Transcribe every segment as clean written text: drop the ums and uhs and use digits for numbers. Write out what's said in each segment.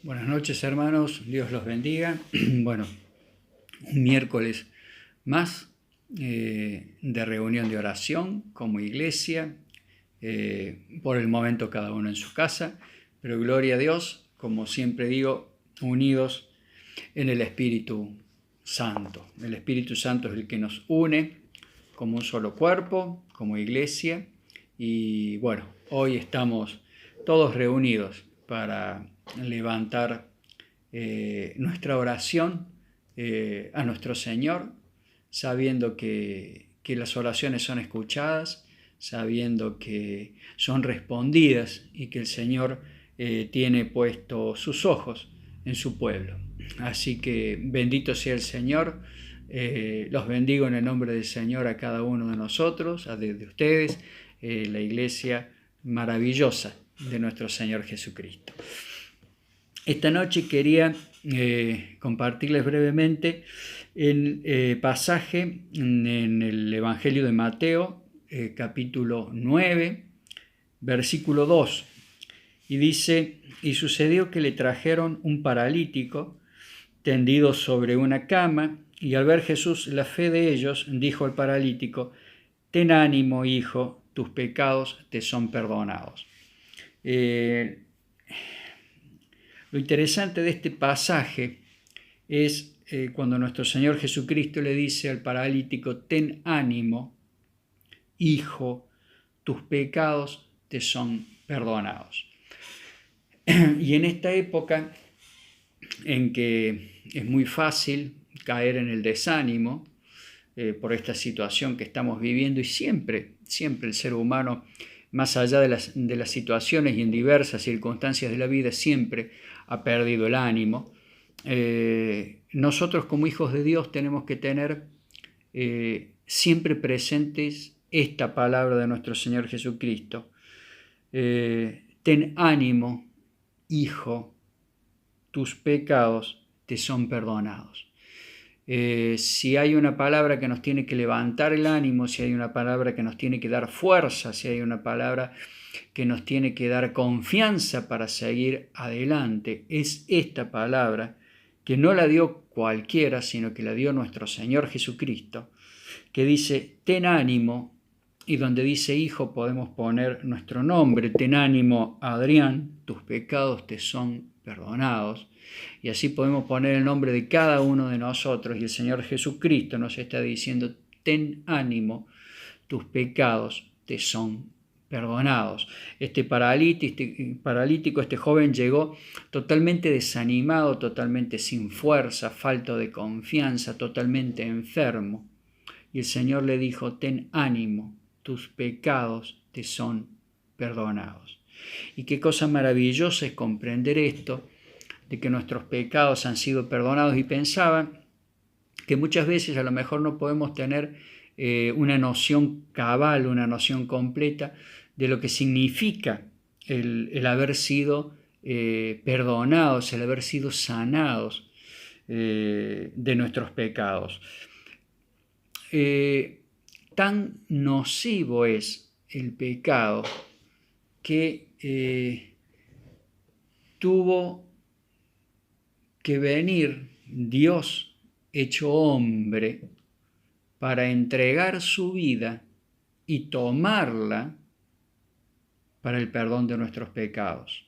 Buenas noches, hermanos, Dios los bendiga. Bueno, un miércoles más de reunión de oración como iglesia, por el momento cada uno en su casa, pero gloria a Dios, como siempre digo, unidos en el Espíritu Santo. El Espíritu Santo es el que nos une como un solo cuerpo, como iglesia, y bueno, hoy estamos todos reunidos para levantar nuestra oración a nuestro Señor, sabiendo que las oraciones son escuchadas, sabiendo que son respondidas y que el Señor tiene puesto sus ojos en su pueblo. Así que bendito sea el Señor. Los bendigo en el nombre del Señor a cada uno de nosotros, a de ustedes, la iglesia maravillosa de nuestro Señor Jesucristo. Esta noche quería compartirles brevemente el pasaje en el Evangelio de Mateo, capítulo 9, versículo 2. Y dice: y sucedió que le trajeron un paralítico tendido sobre una cama, y al ver Jesús la fe de ellos, dijo al paralítico: ten ánimo, hijo, tus pecados te son perdonados. Lo interesante de este pasaje es cuando nuestro Señor Jesucristo le dice al paralítico: ten ánimo, hijo, tus pecados te son perdonados. Y en esta época en que es muy fácil caer en el desánimo por esta situación que estamos viviendo, y siempre el ser humano, más allá de las situaciones y en diversas circunstancias de la vida, siempre ha perdido el ánimo. Nosotros como hijos de Dios tenemos que tener siempre presentes esta palabra de nuestro Señor Jesucristo: ten ánimo, hijo, tus pecados te son perdonados. Si hay una palabra que nos tiene que levantar el ánimo, si hay una palabra que nos tiene que dar fuerza, si hay una palabra que nos tiene que dar confianza para seguir adelante, es esta palabra, que no la dio cualquiera, sino que la dio nuestro Señor Jesucristo, que dice: ten ánimo, y donde dice hijo podemos poner nuestro nombre: ten ánimo, Adrián, tus pecados te son perdonados. Y así podemos poner el nombre de cada uno de nosotros, y el Señor Jesucristo nos está diciendo: ten ánimo, tus pecados te son perdonados. Este paralítico, este joven, llegó totalmente desanimado, totalmente sin fuerza, falto de confianza, totalmente enfermo. Y el Señor le dijo: ten ánimo, tus pecados te son perdonados. Y qué cosa maravillosa es comprender esto, de que nuestros pecados han sido perdonados. Y pensaba que muchas veces a lo mejor no podemos tener una noción cabal, una noción completa de lo que significa el haber sido perdonados, el haber sido sanados de nuestros pecados. Tan nocivo es el pecado que tuvo que venir Dios hecho hombre para entregar su vida y tomarla para el perdón de nuestros pecados.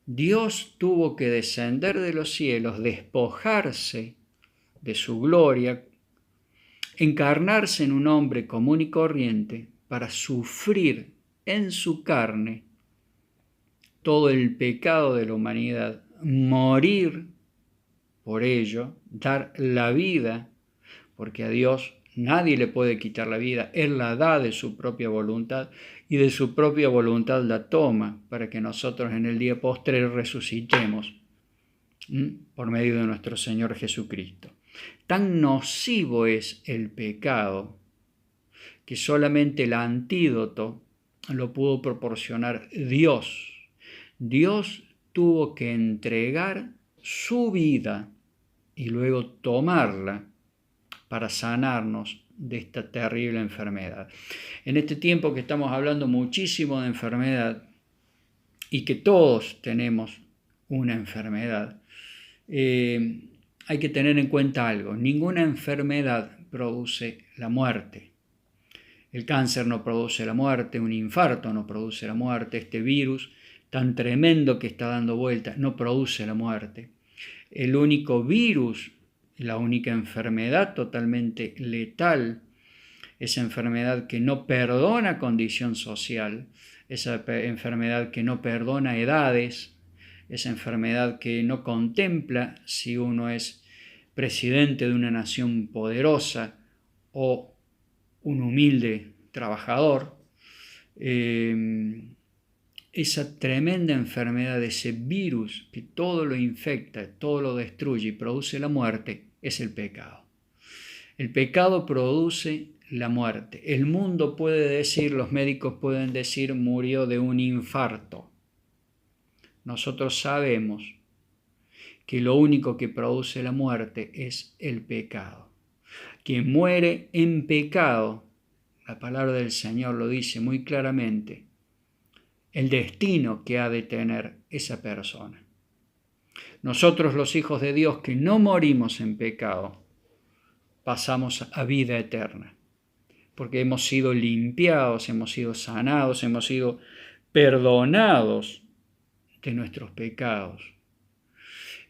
Dios tuvo que descender de los cielos, despojarse de su gloria, encarnarse en un hombre común y corriente para sufrir en su carne todo el pecado de la humanidad, morir por ello, dar la vida, porque a Dios nadie le puede quitar la vida, Él la da de su propia voluntad, y de su propia voluntad la toma para que nosotros en el día postrero resucitemos por medio de nuestro Señor Jesucristo. Tan nocivo es el pecado que solamente el antídoto lo pudo proporcionar Dios. Dios tuvo que entregar su vida y luego tomarla para sanarnos de esta terrible enfermedad. En este tiempo que estamos hablando muchísimo de enfermedad y que todos tenemos una enfermedad. Hay que tener en cuenta algo: ninguna enfermedad produce la muerte. El cáncer no produce la muerte, un infarto no produce la muerte, este virus tan tremendo que está dando vueltas no produce la muerte. El único virus, la única enfermedad totalmente letal, esa enfermedad que no perdona condición social, esa enfermedad que no perdona edades, esa enfermedad que no contempla si uno es presidente de una nación poderosa o un humilde trabajador, esa tremenda enfermedad, ese virus que todo lo infecta, todo lo destruye y produce la muerte, es el pecado. El pecado produce la muerte. El mundo puede decir, los médicos pueden decir, murió de un infarto. Nosotros sabemos que lo único que produce la muerte es el pecado. Quien muere en pecado, la palabra del Señor lo dice muy claramente, el destino que ha de tener esa persona. Nosotros, los hijos de Dios que no morimos en pecado, pasamos a vida eterna, porque hemos sido limpiados, hemos sido sanados, hemos sido perdonados de nuestros pecados.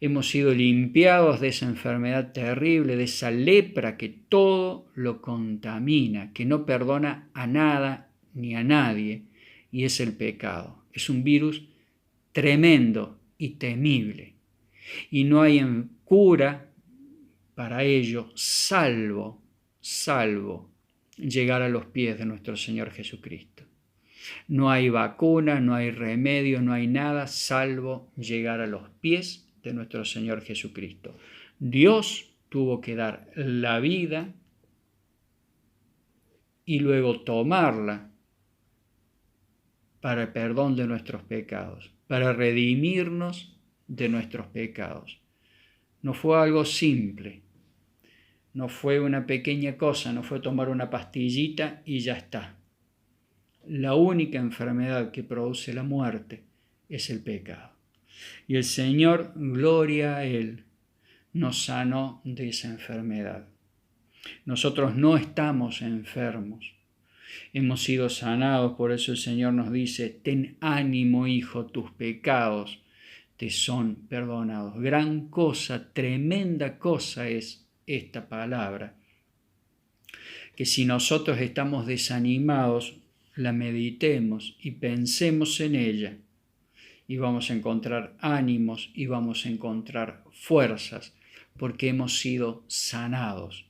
Hemos sido limpiados de esa enfermedad terrible, de esa lepra que todo lo contamina, que no perdona a nada ni a nadie, y es el pecado. Es un virus tremendo y temible, y no hay cura para ello salvo llegar a los pies de nuestro Señor Jesucristo. No hay vacuna, no hay remedio, no hay nada salvo llegar a los pies de nuestro Señor Jesucristo. Dios tuvo que dar la vida y luego tomarla para el perdón de nuestros pecados, para redimirnos de nuestros pecados. No fue algo simple, no fue una pequeña cosa, no fue tomar una pastillita y ya está. La única enfermedad que produce la muerte es el pecado. Y el Señor, gloria a Él, nos sanó de esa enfermedad. Nosotros no estamos enfermos, hemos sido sanados, por eso el Señor nos dice, ten ánimo, hijo, tus pecados te son perdonados. Gran cosa, tremenda cosa es esta palabra, que si nosotros estamos desanimados, la meditemos y pensemos en ella, y vamos a encontrar ánimos y vamos a encontrar fuerzas, porque hemos sido sanados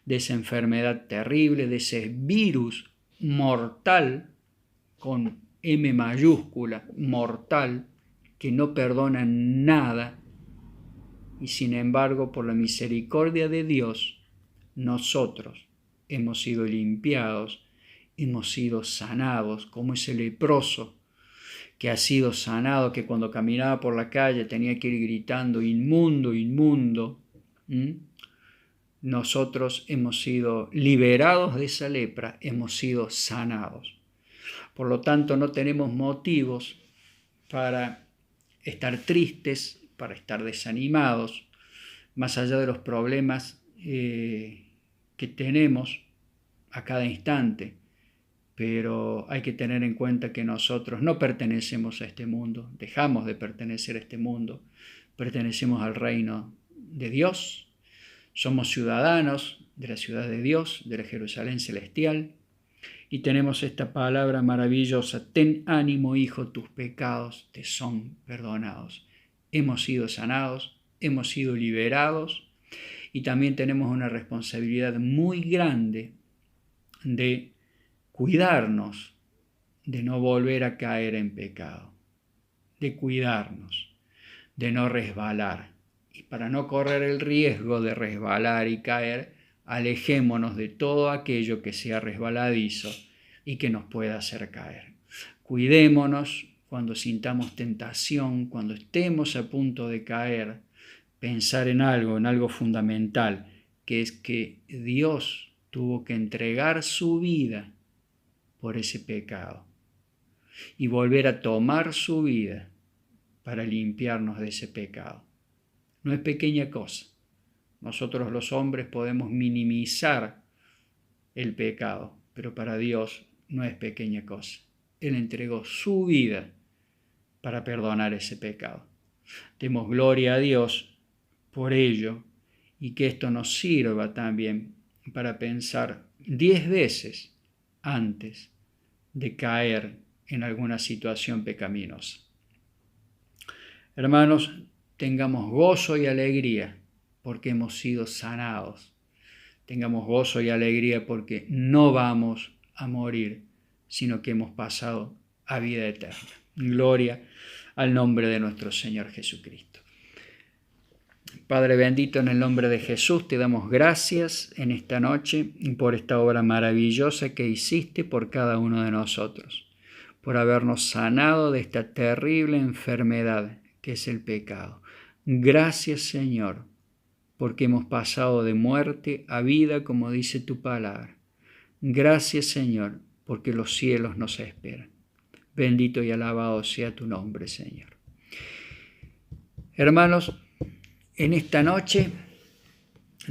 de esa enfermedad terrible, de ese virus mortal, con M mayúscula, mortal, que no perdona nada, y sin embargo, por la misericordia de Dios, nosotros hemos sido limpiados, hemos sido sanados, como ese leproso que ha sido sanado, que cuando caminaba por la calle tenía que ir gritando, inmundo, inmundo. Nosotros hemos sido liberados de esa lepra, hemos sido sanados. Por lo tanto, no tenemos motivos para estar tristes, para estar desanimados, más allá de los problemas que tenemos a cada instante. Pero hay que tener en cuenta que nosotros no pertenecemos a este mundo, dejamos de pertenecer a este mundo, pertenecemos al reino de Dios, somos ciudadanos de la ciudad de Dios, de la Jerusalén celestial, y tenemos esta palabra maravillosa, ten ánimo, hijo, tus pecados te son perdonados. Hemos sido sanados, hemos sido liberados, y también tenemos una responsabilidad muy grande de cuidarnos de no volver a caer en pecado, de cuidarnos, de no resbalar. Y para no correr el riesgo de resbalar y caer, alejémonos de todo aquello que sea resbaladizo y que nos pueda hacer caer. Cuidémonos cuando sintamos tentación, cuando estemos a punto de caer, pensar en algo fundamental, que es que Dios tuvo que entregar su vida por ese pecado y volver a tomar su vida para limpiarnos de ese pecado. No es pequeña cosa. Nosotros los hombres podemos minimizar el pecado, pero para Dios no es pequeña cosa. Él entregó su vida para perdonar ese pecado. Demos gloria a Dios por ello y que esto nos sirva también para pensar 10 veces antes de caer en alguna situación pecaminosa. Hermanos, tengamos gozo y alegría porque hemos sido sanados. Tengamos gozo y alegría porque no vamos a morir, sino que hemos pasado a vida eterna. Gloria al nombre de nuestro Señor Jesucristo. Padre bendito, en el nombre de Jesús te damos gracias en esta noche por esta obra maravillosa que hiciste por cada uno de nosotros, por habernos sanado de esta terrible enfermedad que es el pecado. Gracias, Señor, porque hemos pasado de muerte a vida, como dice tu palabra. Gracias, Señor, porque los cielos nos esperan. Bendito y alabado sea tu nombre, Señor. Hermanos, en esta noche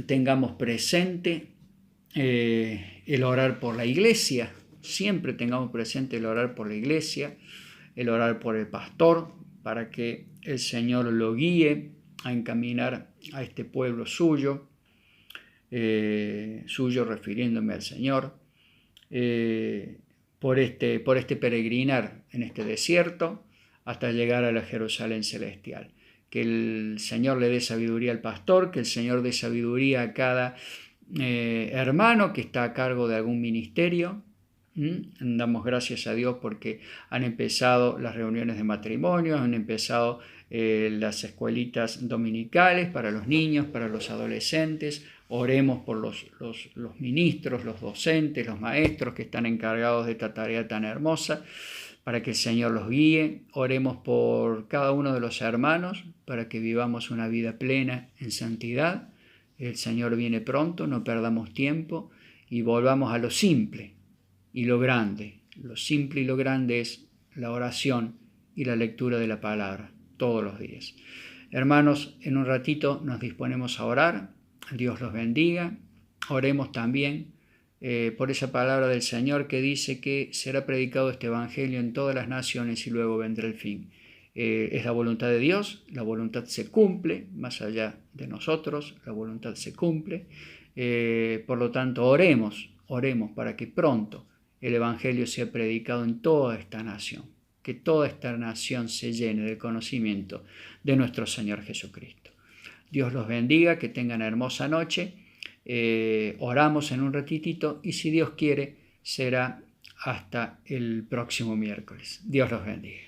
tengamos presente el orar por la iglesia. Siempre tengamos presente el orar por la iglesia, el orar por el pastor, para que el Señor lo guíe a encaminar a este pueblo suyo, refiriéndome al Señor, por este peregrinar en este desierto hasta llegar a la Jerusalén celestial. Que el Señor le dé sabiduría al pastor, que el Señor dé sabiduría a cada hermano que está a cargo de algún ministerio. Damos gracias a Dios porque han empezado las reuniones de matrimonio, han empezado las escuelitas dominicales para los niños, para los adolescentes. Oremos por los ministros, los docentes, los maestros que están encargados de esta tarea tan hermosa, para que el Señor los guíe. Oremos por cada uno de los hermanos, para que vivamos una vida plena en santidad. El Señor viene pronto, no perdamos tiempo y volvamos a lo simple y lo grande. Lo simple y lo grande es la oración y la lectura de la palabra todos los días. Hermanos, en un ratito nos disponemos a orar. Dios los bendiga. Oremos también por esa palabra del Señor que dice que será predicado este evangelio en todas las naciones y luego vendrá el fin. Es la voluntad de Dios, la voluntad se cumple, más allá de nosotros, la voluntad se cumple. Por lo tanto, oremos para que pronto el evangelio sea predicado en toda esta nación, que toda esta nación se llene del conocimiento de nuestro Señor Jesucristo. Dios los bendiga, que tengan hermosa noche. Oramos en un ratitito y si Dios quiere será hasta el próximo miércoles. Dios los bendiga.